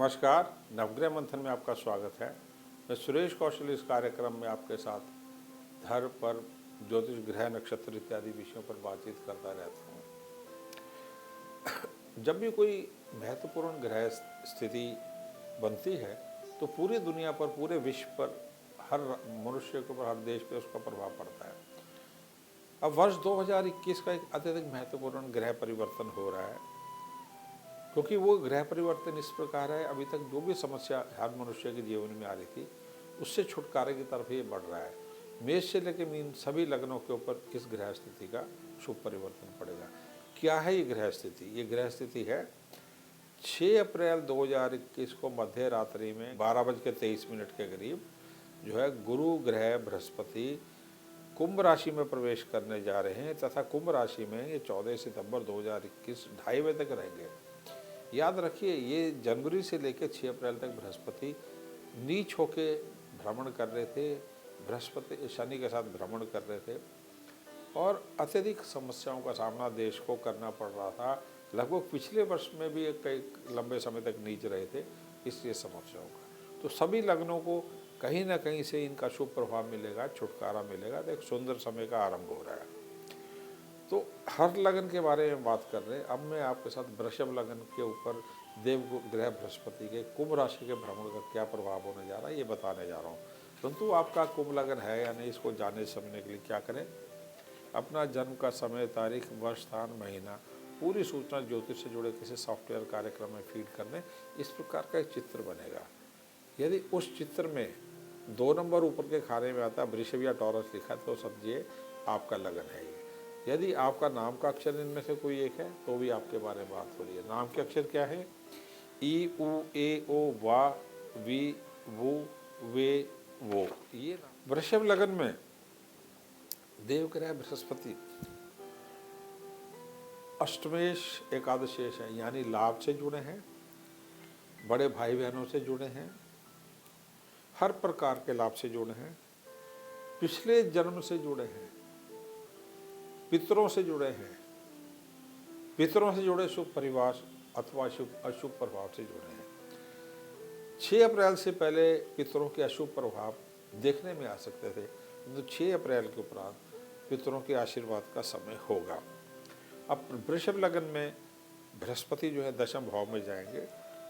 नमस्कार, नवग्रह मंथन में आपका स्वागत है। मैं सुरेश कौशल इस कार्यक्रम में आपके साथ धर्म पर ज्योतिष, ग्रह, नक्षत्र इत्यादि विषयों पर बातचीत करता रहता हूँ। जब भी कोई महत्वपूर्ण ग्रह स्थिति बनती है तो पूरी दुनिया पर, पूरे विश्व पर, हर मनुष्य के ऊपर, हर देश पे उसका प्रभाव पड़ता है। अब वर्ष 2021 का एक अत्यधिक महत्वपूर्ण ग्रह परिवर्तन हो रहा है, क्योंकि वो ग्रह परिवर्तन इस प्रकार है, अभी तक जो भी समस्या हर मनुष्य के जीवन में आ रही थी उससे छुटकारे की तरफ ये बढ़ रहा है। मेष से लेकर मीन सभी लग्नों के ऊपर इस ग्रह स्थिति का शुभ परिवर्तन पड़ेगा। क्या है ये ग्रह स्थिति? ये ग्रह स्थिति है 6 अप्रैल 2021 को मध्य रात्रि में 12:23 के करीब जो है गुरु ग्रह बृहस्पति कुंभ राशि में प्रवेश करने जा रहे हैं, तथा कुंभ राशि में ये 14 सितंबर 2021 ढाई बजे तक रहेंगे। याद रखिए, ये जनवरी से लेकर 6 अप्रैल तक बृहस्पति नीच होके भ्रमण कर रहे थे, बृहस्पति शनि के साथ भ्रमण कर रहे थे और अत्यधिक समस्याओं का सामना देश को करना पड़ रहा था। लगभग पिछले वर्ष में भी कई लंबे समय तक नीच रहे थे इसलिए समस्याओं का। तो सभी लग्नों को कहीं ना कहीं से इनका शुभ प्रभाव मिलेगा, छुटकारा मिलेगा। तो एक सुंदर समय का आरंभ हो रहा है। तो हर लगन के बारे में बात कर रहे हैं। अब मैं आपके साथ वृषभ लगन के ऊपर देव ग्रह बृहस्पति के कुंभ राशि के भ्रमण का क्या प्रभाव होने जा रहा है ये बताने जा रहा हूँ। परंतु आपका कुंभ लगन है या नहीं, इसको जानने समझने के लिए क्या करें, अपना जन्म का समय, तारीख, वर्ष, स्थान, महीना, पूरी सूचना ज्योतिष से जुड़े किसी सॉफ्टवेयर कार्यक्रम में फीड कर दें। इस प्रकार का एक चित्र बनेगा। यदि उस चित्र में 2 नंबर ऊपर के खाने में आता वृषभ या टॉरस लिखा है तो समझिए आपका लगन है ये। यदि आपका नाम का अक्षर इनमें से कोई एक है तो भी आपके बारे में बात हो रही है। नाम के अक्षर क्या है? ई, उ, ए, ओ, वा, वी, वु, वे, वो। ये वृषभ लगन में देव ग्रह बृहस्पति अष्टमेश एकादशेश है, यानी लाभ से जुड़े हैं, बड़े भाई बहनों से जुड़े हैं, हर प्रकार के लाभ से जुड़े हैं, पिछले जन्म से जुड़े हैं, पितरों से जुड़े हैं, पितरों से जुड़े शुभ परिवार अथवा शुभ अशुभ प्रभाव से जुड़े हैं। 6 अप्रैल से पहले पितरों के अशुभ प्रभाव देखने में आ सकते थे, तो 6 अप्रैल के उपरांत पितरों के आशीर्वाद का समय होगा। अब वृषभ लगन में बृहस्पति जो है दशम भाव में जाएंगे।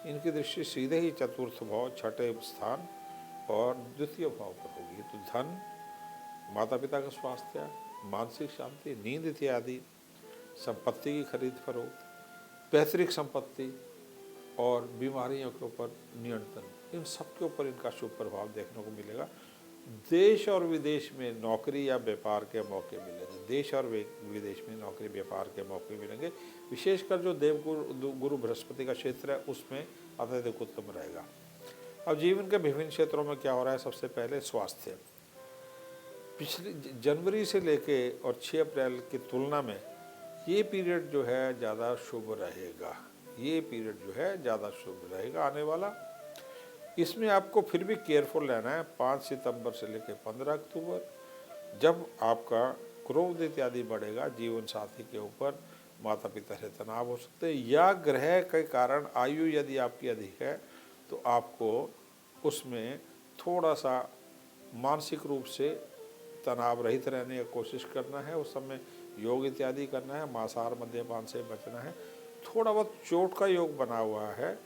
इनकी दृष्टि सीधे ही चतुर्थ भाव, छठे स्थान और द्वितीय भाव पर होगी। तो धन, माता पिता का स्वास्थ्य, मानसिक शांति, नींद इत्यादि, संपत्ति की खरीद फरोख्त, पैतृक संपत्ति और बीमारियों के ऊपर नियंत्रण, इन सब के ऊपर इनका शुभ प्रभाव देखने को मिलेगा। देश और विदेश में नौकरी या व्यापार के मौके मिलेंगे। देश और विदेश में नौकरी व्यापार के मौके मिलेंगे। विशेषकर जो देवगुरु गुरु बृहस्पति का क्षेत्र है उसमें अत्यधिक उत्तम रहेगा। अब जीवन के विभिन्न क्षेत्रों में क्या हो रहा है? सबसे पहले स्वास्थ्य। पिछले जनवरी से लेके और 6 अप्रैल की तुलना में ये पीरियड जो है ज़्यादा शुभ रहेगा। ये पीरियड जो है ज़्यादा शुभ रहेगा आने वाला। इसमें आपको फिर भी केयरफुल रहना है। 5 सितंबर से लेकर 15 अक्टूबर जब आपका क्रोध इत्यादि बढ़ेगा, जीवन साथी के ऊपर, माता पिता से तनाव हो सकते हैं, या ग्रह के कारण आयु यदि आपकी अधिक है तो आपको उसमें थोड़ा सा मानसिक रूप से तनाव रहित रहने की कोशिश करना है। उस समय योग इत्यादि करना है, मांसाहार मद्यपान से बचना है। थोड़ा बहुत चोट का योग बना हुआ है,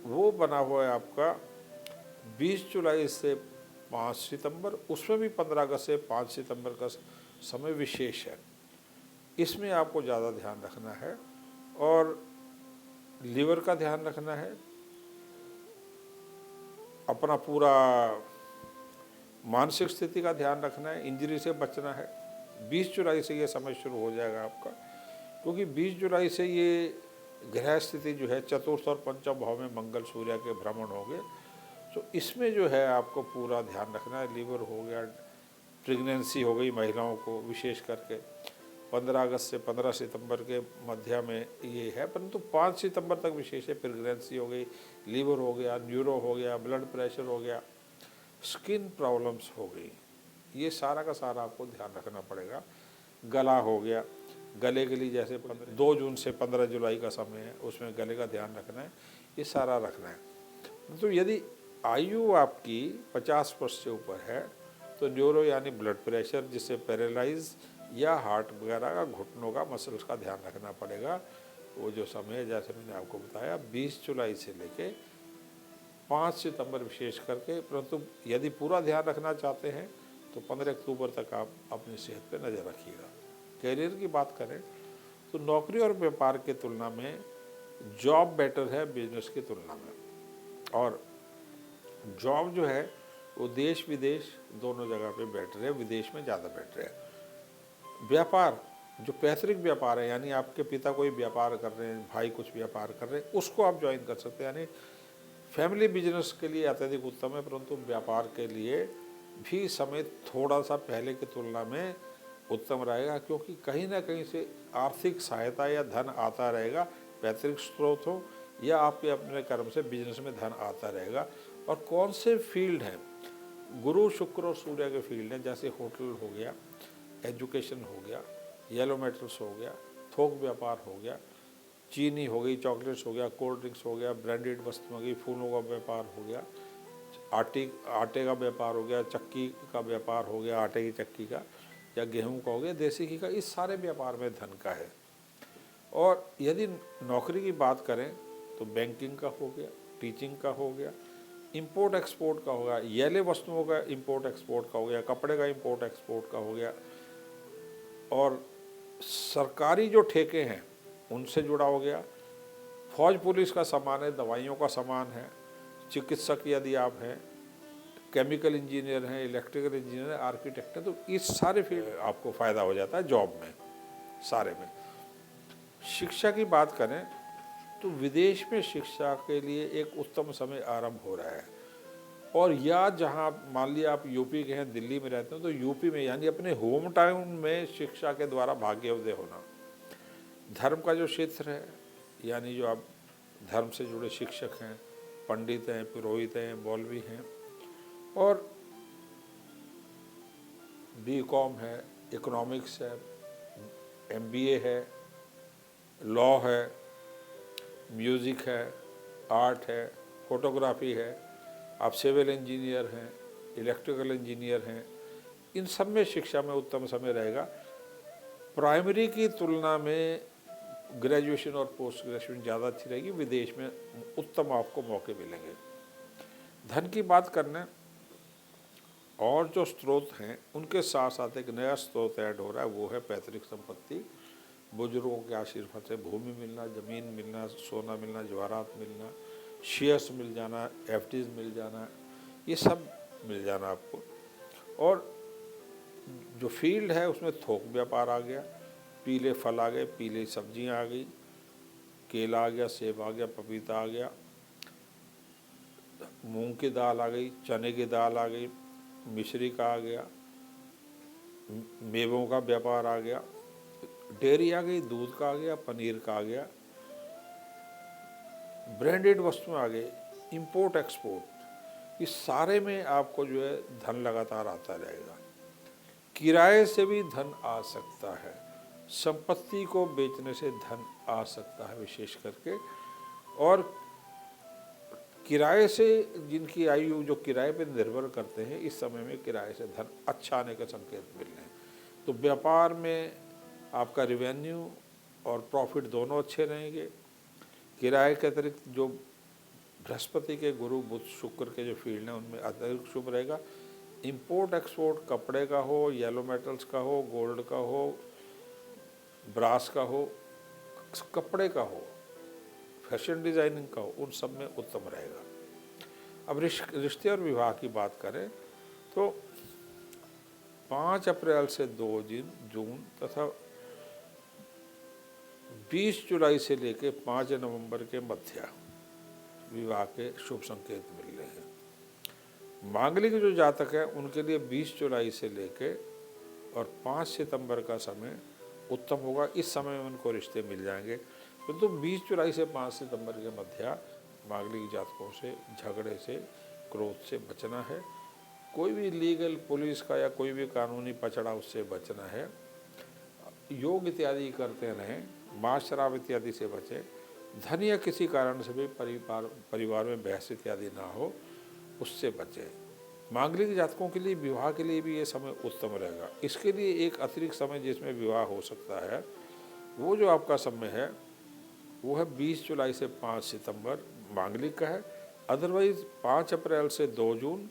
वो बना हुआ है आपका 20 जुलाई से 5 सितंबर, उसमें भी 15 अगस्त से 5 सितंबर का समय विशेष है। इसमें आपको ज़्यादा ध्यान रखना है और लीवर का ध्यान रखना है, अपना पूरा मानसिक स्थिति का ध्यान रखना है, इंजरी से बचना है। 20 जुलाई से ये समय शुरू हो जाएगा आपका, क्योंकि 20 जुलाई से ये ग्रह स्थिति जो है चतुर्थ और पंचम भाव में मंगल सूर्य के भ्रमण होंगे। तो इसमें जो है आपको पूरा ध्यान रखना है। लीवर हो गया, प्रेगनेंसी हो गई महिलाओं को विशेष करके, 15 अगस्त से 15 सितंबर के मध्य में ये है, परंतु 5 सितंबर तक विशेष है। प्रेगनेंसी हो गई, लीवर हो गया, न्यूरो हो गया, ब्लड प्रेशर हो गया, स्किन प्रॉब्लम्स हो गई, ये सारा का सारा आपको ध्यान रखना पड़ेगा। गला हो गया, गले के लिए जैसे 2 जून से 15 जुलाई का समय है, उसमें गले का ध्यान रखना है, ये सारा रखना है। तो यदि आयु आपकी 50 वर्ष से ऊपर है तो न्यूरो यानी ब्लड प्रेशर, जिससे पैरालाइज या हार्ट वगैरह का, घुटनों का, मसल्स का ध्यान रखना पड़ेगा। वो जो समय है, जैसे मैंने आपको बताया, 20 जुलाई से लेके 5 सितंबर विशेष करके, परंतु यदि पूरा ध्यान रखना चाहते हैं तो 15 अक्टूबर तक आप अपनी सेहत पे नज़र रखिएगा। कैरियर की बात करें तो नौकरी और व्यापार की तुलना में जॉब बेटर है बिजनेस की तुलना में, और जॉब जो है वो देश विदेश दोनों जगह पे बेटर है, विदेश में ज़्यादा बेटर है। व्यापार, जो पैतृक व्यापार है, यानी आपके पिता कोई व्यापार कर रहे हैं, भाई कुछ व्यापार कर रहे हैं, उसको आप ज्वाइन कर सकते हैं, यानी फैमिली बिजनेस के लिए अत्यधिक उत्तम है। परंतु व्यापार के लिए भी समय थोड़ा सा पहले की तुलना में उत्तम रहेगा, क्योंकि कहीं ना कहीं से आर्थिक सहायता या धन आता रहेगा, पैतृक स्रोत हो या आपके अपने कर्म से बिजनेस में धन आता रहेगा। और कौन से फील्ड हैं, गुरु शुक्र और सूर्य के फील्ड हैं, जैसे होटल हो गया, एजुकेशन हो गया, येलो मेटल्स हो गया, थोक व्यापार हो गया, चीनी हो गई, चॉकलेट्स हो गया, कोल्ड ड्रिंक्स हो गया, ब्रांडेड वस्तु हो गई, फूलों का व्यापार हो गया, आटे का व्यापार हो गया, चक्की का व्यापार हो गया, आटे की चक्की का, या गेहूं का हो गया, देसी घी का, इस सारे व्यापार में धन का है। और यदि नौकरी की बात करें तो बैंकिंग का हो गया, टीचिंग का हो गया, इंपोर्ट एक्सपोर्ट का हो गया, येले वस्तुओं का इंपोर्ट एक्सपोर्ट का हो गया, कपड़े का इंपोर्ट एक्सपोर्ट का हो गया, और सरकारी जो ठेके हैं उनसे जुड़ा हो गया, फौज पुलिस का सामान है, दवाइयों का सामान है, चिकित्सक यदि आप हैं, केमिकल इंजीनियर हैं, इलेक्ट्रिकल इंजीनियर हैं, आर्किटेक्ट हैं, तो इस सारे फील्ड आपको फ़ायदा हो जाता है जॉब में, सारे में। शिक्षा की बात करें तो विदेश में शिक्षा के लिए एक उत्तम समय आरंभ हो रहा है। और या जहां मान लिया आप यूपी के हैं, दिल्ली में रहते हो, तो यूपी में यानी अपने होम टाउन में शिक्षा के द्वारा भाग्योदय होना। धर्म का जो क्षेत्र है, यानी जो आप धर्म से जुड़े शिक्षक हैं, पंडित हैं, पुरोहित हैं, मौलवी हैं, और बीकॉम है, इकोनॉमिक्स है, एमबीए है, लॉ है, म्यूज़िक है, आर्ट है, फोटोग्राफी है, आप सिविल इंजीनियर हैं, इलेक्ट्रिकल इंजीनियर हैं, इन सब में शिक्षा में उत्तम समय रहेगा। प्राइमरी की तुलना में ग्रेजुएशन और पोस्ट ग्रेजुएशन ज़्यादा अच्छी रहेगी, विदेश में उत्तम आपको मौके मिलेंगे। धन की बात करने और जो स्रोत हैं उनके साथ साथ एक नया स्रोत ऐड हो रहा है, वो है पैतृक संपत्ति। बुजुर्गों के आशीर्वाद से भूमि मिलना, ज़मीन मिलना, सोना मिलना, जवाहरात मिलना, शेयर्स मिल जाना, एफडीज मिल जाना, ये सब मिल जाना आपको। और जो फील्ड है उसमें थोक व्यापार आ गया, पीले फल आ गए, पीले सब्जियां आ गई, केला आ गया, सेब आ गया, पपीता आ गया, मूंग की दाल आ गई, चने की दाल आ गई, मिश्री का आ गया, मेवों का व्यापार आ गया, डेयरी आ गई, दूध का आ गया, पनीर का आ गया, ब्रांडेड वस्तुएं आ गई, इंपोर्ट एक्सपोर्ट, इस सारे में आपको जो है धन लगातार आता रहेगा। किराए से भी धन आ सकता है, संपत्ति को बेचने से धन आ सकता है विशेष करके। और किराए से जिनकी आयु जो किराए पर निर्भर करते हैं, इस समय में किराए से धन अच्छा आने के संकेत मिल रहे हैं। तो व्यापार में आपका रिवेन्यू और प्रॉफिट दोनों अच्छे रहेंगे। किराए के अतिरिक्त जो बृहस्पति के, गुरु, बुध, शुक्र के जो फील्ड हैं उनमें अतिरिक्त शुभ रहेगा। इंपोर्ट एक्सपोर्ट कपड़े का हो, येलो मेटल्स का हो, गोल्ड का हो, ब्रास का हो, कपड़े का हो, फैशन डिज़ाइनिंग का हो, उन सब में उत्तम रहेगा। अब रिश्ते और विवाह की बात करें तो 5 अप्रैल से 2 जून तथा 20 जुलाई से लेकर 5 नवंबर के मध्य विवाह के शुभ संकेत मिल रहे हैं। मांगलिक जो जातक है उनके लिए 20 जुलाई से लेकर और 5 सितंबर का समय उत्तम होगा। इस समय में उनको रिश्ते मिल जाएंगे, किंतु 20 जुलाई से 5 सितंबर के मध्य मांगलिक जातकों से झगड़े से, क्रोध से बचना है। कोई भी लीगल, पुलिस का या कोई भी कानूनी पचड़ा, उससे बचना है। योग इत्यादि करते रहें, मांस शराब इत्यादि से बचें, धन या किसी कारण से भी परिवार में बहस इत्यादि ना हो, उससे बचें। मांगलिक जातकों के लिए विवाह के लिए भी ये समय उत्तम रहेगा। इसके लिए एक अतिरिक्त समय जिसमें विवाह हो सकता है, वो जो आपका समय है वो है 20 जुलाई से 5 सितंबर मांगलिक का है। अदरवाइज 5 अप्रैल से 2 जून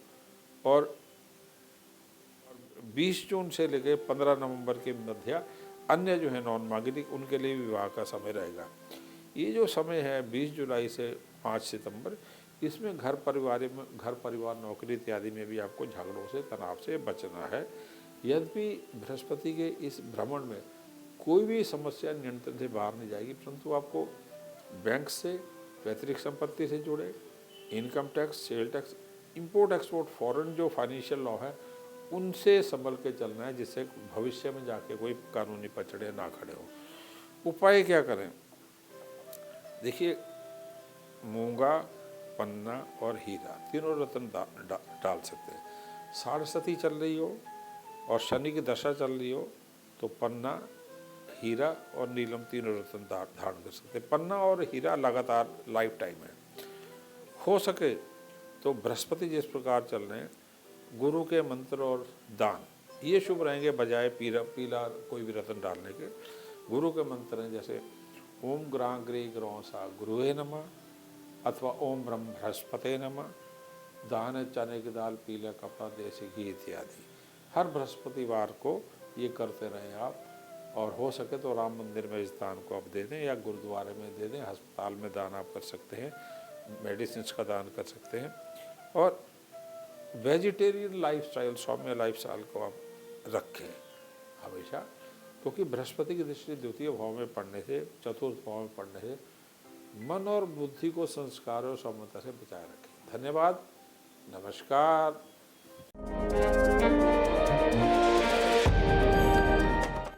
और 20 जून से लेकर 15 नवंबर के मध्य अन्य जो है नॉन मांगलिक, उनके लिए विवाह का समय रहेगा। ये जो समय है 20 जुलाई से 5 सितंबर, इसमें घर परिवार नौकरी इत्यादि में भी आपको झगड़ों से, तनाव से बचना है। यद्यपि बृहस्पति के इस भ्रमण में कोई भी समस्या नियंत्रण से बाहर नहीं जाएगी, परंतु आपको बैंक से, पैतृक संपत्ति से जुड़े, income tax, sale tax, import export, foreign जो फाइनेंशियल लॉ है, उनसे संभल के चलना है, जिससे भविष्य में जाके कोई कानूनी पचड़े ना खड़े हो। उपाय क्या करें? देखिए, मूंगा, पन्ना और हीरा तीनों रत्न डाल सकते हैं। साढ़सती चल रही हो और शनि की दशा चल रही हो तो पन्ना, हीरा और नीलम तीनों रत्न धारण कर सकते हैं। पन्ना और हीरा लगातार लाइफ टाइम है। हो सके तो बृहस्पति जिस प्रकार चल रहे हैं, गुरु के मंत्र और दान ये शुभ रहेंगे, बजाय पीला कोई भी रत्न डालने के। गुरु के मंत्र हैं जैसे ओम ग्रां ग्री ग्रौं सा गुरुवे नमः, अथवा ओम ब्रह्म बृहस्पते नमः, दान चने की दाल, पीला कपड़ा, देसी घी इत्यादि। हर बृहस्पतिवार को ये करते रहें आप। और हो सके तो राम मंदिर में इस दान को आप दे दें, या गुरुद्वारे में दे दें, अस्पताल में दान आप कर सकते हैं, मेडिसिन का दान कर सकते हैं। और वेजिटेरियन लाइफस्टाइल, सौम्य लाइफस्टाइल को आप रखें हमेशा, क्योंकि बृहस्पति की दृष्टि द्वितीय भाव में पड़ने से, चतुर्थ भाव में पड़ने से मन और बुद्धि को संस्कार और सौम्यता से बचाए रखें। धन्यवाद, नमस्कार।